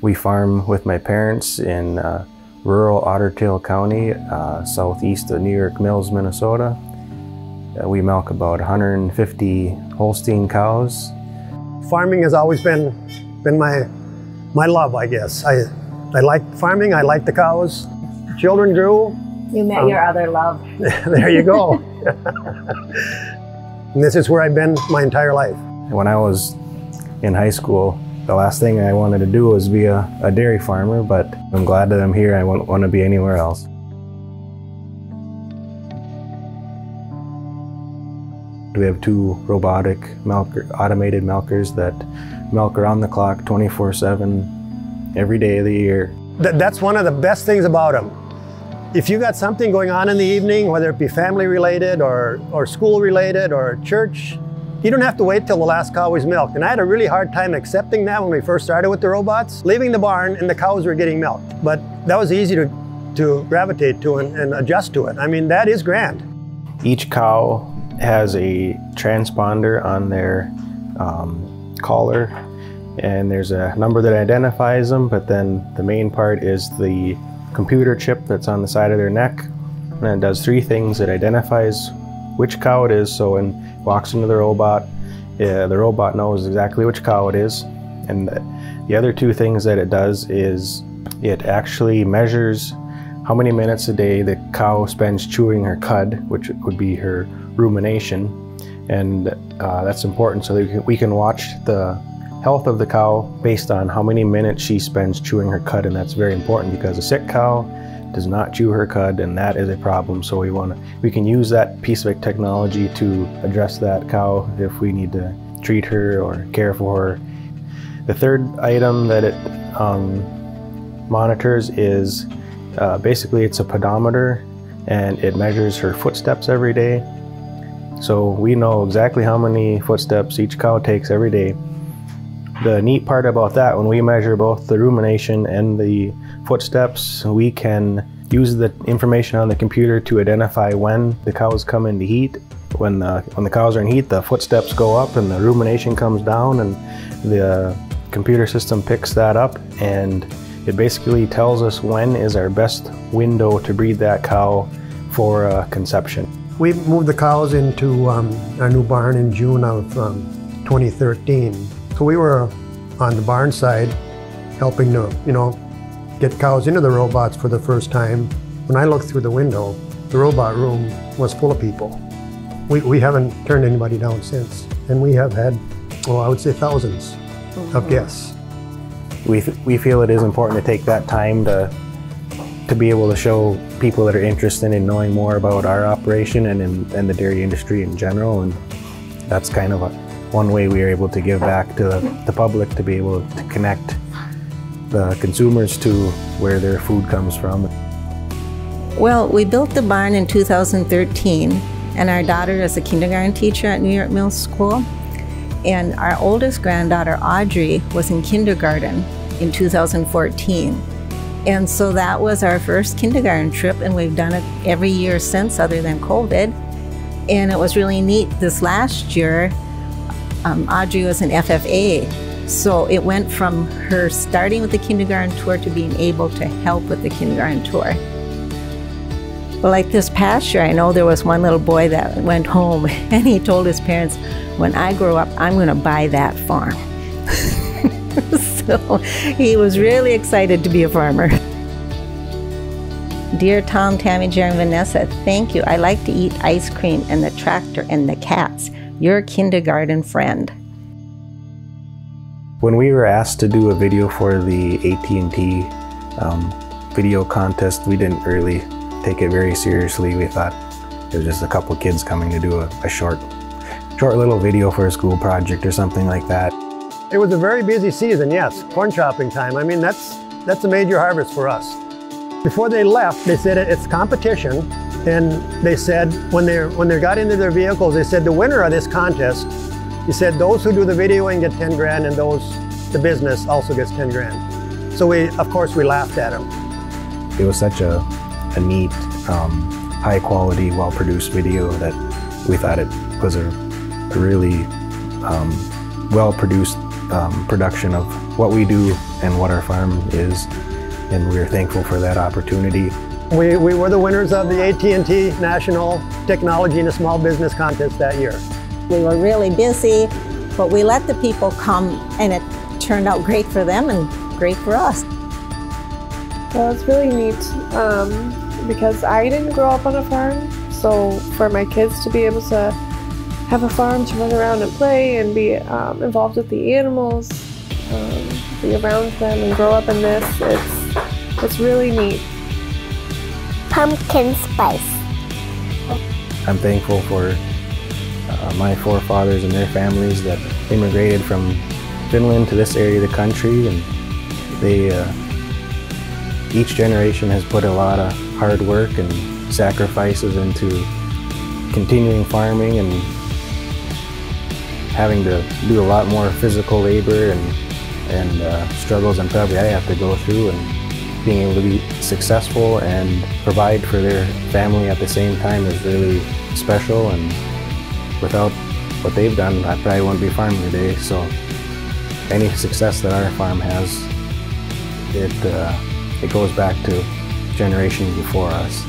We farm with my parents in rural Otter Tail County, southeast of New York Mills, Minnesota. We milk about 150 Holstein cows. Farming has always been my love, I guess. I like farming, I like the cows. Children grew. You met your other love. There you go. And this is where I've been my entire life. When I was in high school, the last thing I wanted to do was be a dairy farmer, but I'm glad that I'm here. I wouldn't want to be anywhere else. We have 2 robotic automated milkers that milk around the clock 24/7 every day of the year. That's one of the best things about them. If you got something going on in the evening, whether it be family related or school related or church, you don't have to wait till the last cow is milked. And I had a really hard time accepting that when we first started with the robots, leaving the barn and the cows were getting milked. But that was easy to gravitate to and adjust to it. I mean, that is grand. Each cow has a transponder on their collar, and there's a number that identifies them, but then the main part is the computer chip that's on the side of their neck, and it does 3 things. It identifies which cow it is, so when it walks into the robot knows exactly which cow it is. And the other 2 things that it does is it actually measures how many minutes a day the cow spends chewing her cud, which would be her rumination, and that's important so that we can watch the health of the cow based on how many minutes she spends chewing her cud. And that's very important because a sick cow does not chew her cud, and that is a problem. So we can use that piece of technology to address that cow if we need to treat her or care for her. The third item that it monitors is basically it's a pedometer, and it measures her footsteps every day. So we know exactly how many footsteps each cow takes every day. The neat part about that, when we measure both the rumination and the footsteps, we can use the information on the computer to identify when the cows come into heat. When the cows are in heat, the footsteps go up and the rumination comes down, and the computer system picks that up, and it basically tells us when is our best window to breed that cow for conception. We moved the cows into our new barn in June of 2013. So we were on the barn side helping to, get cows into the robots for the first time. When I looked through the window, the robot room was full of people. We haven't turned anybody down since. And we have had, I would say thousands of guests. We feel it is important to take that time to be able to show people that are interested in knowing more about our operation and the dairy industry in general. And that's kind of one way we are able to give back to the public, to be able to connect the consumers to where their food comes from. Well, we built the barn in 2013, and our daughter is a kindergarten teacher at New York Mills School. And our oldest granddaughter, Audrey, was in kindergarten in 2014. And so that was our first kindergarten trip, and we've done it every year since, other than COVID. And it was really neat. This last year, Audrey was an FFA, so it went from her starting with the kindergarten tour to being able to help with the kindergarten tour. Well, like this past year, I know there was one little boy that went home and he told his parents, when I grow up, I'm going to buy that farm. So he was really excited to be a farmer. Dear Tom, Tammy, Jerry, and Vanessa, thank you. I like to eat ice cream and the tractor and the cats. Your kindergarten friend. When we were asked to do a video for the AT&T video contest, we didn't really take it very seriously. We thought it was just a couple kids coming to do a short little video for a school project or something like that. It was a very busy season, yes. Corn chopping time. I mean, that's a major harvest for us. Before they left, they said it's competition. And they said, when they got into their vehicles, they said the winner of this contest, he said those who do the videoing get 10 grand, and the business also gets 10 grand. So of course we laughed at him. It was such a neat, high quality, well produced video that we thought it was a really well produced production of what we do and what our farm is, and we're thankful for that opportunity. We were the winners of the AT&T National Technology in a Small Business Contest that year. We were really busy, but we let the people come, and it turned out great for them and great for us. Well, it's really neat because I didn't grow up on a farm, so for my kids to be able to have a farm to run around and play and be involved with the animals, be around them and grow up in this, it's really neat. Pumpkin spice. I'm thankful for my forefathers and their families that immigrated from Finland to this area of the country, and they each generation has put a lot of hard work and sacrifices into continuing farming and having to do a lot more physical labor and struggles than probably I have to go through, and being able to be successful and provide for their family at the same time is really special, and without what they've done, I probably wouldn't be farming today. So any success that our farm has, it goes back to generations before us.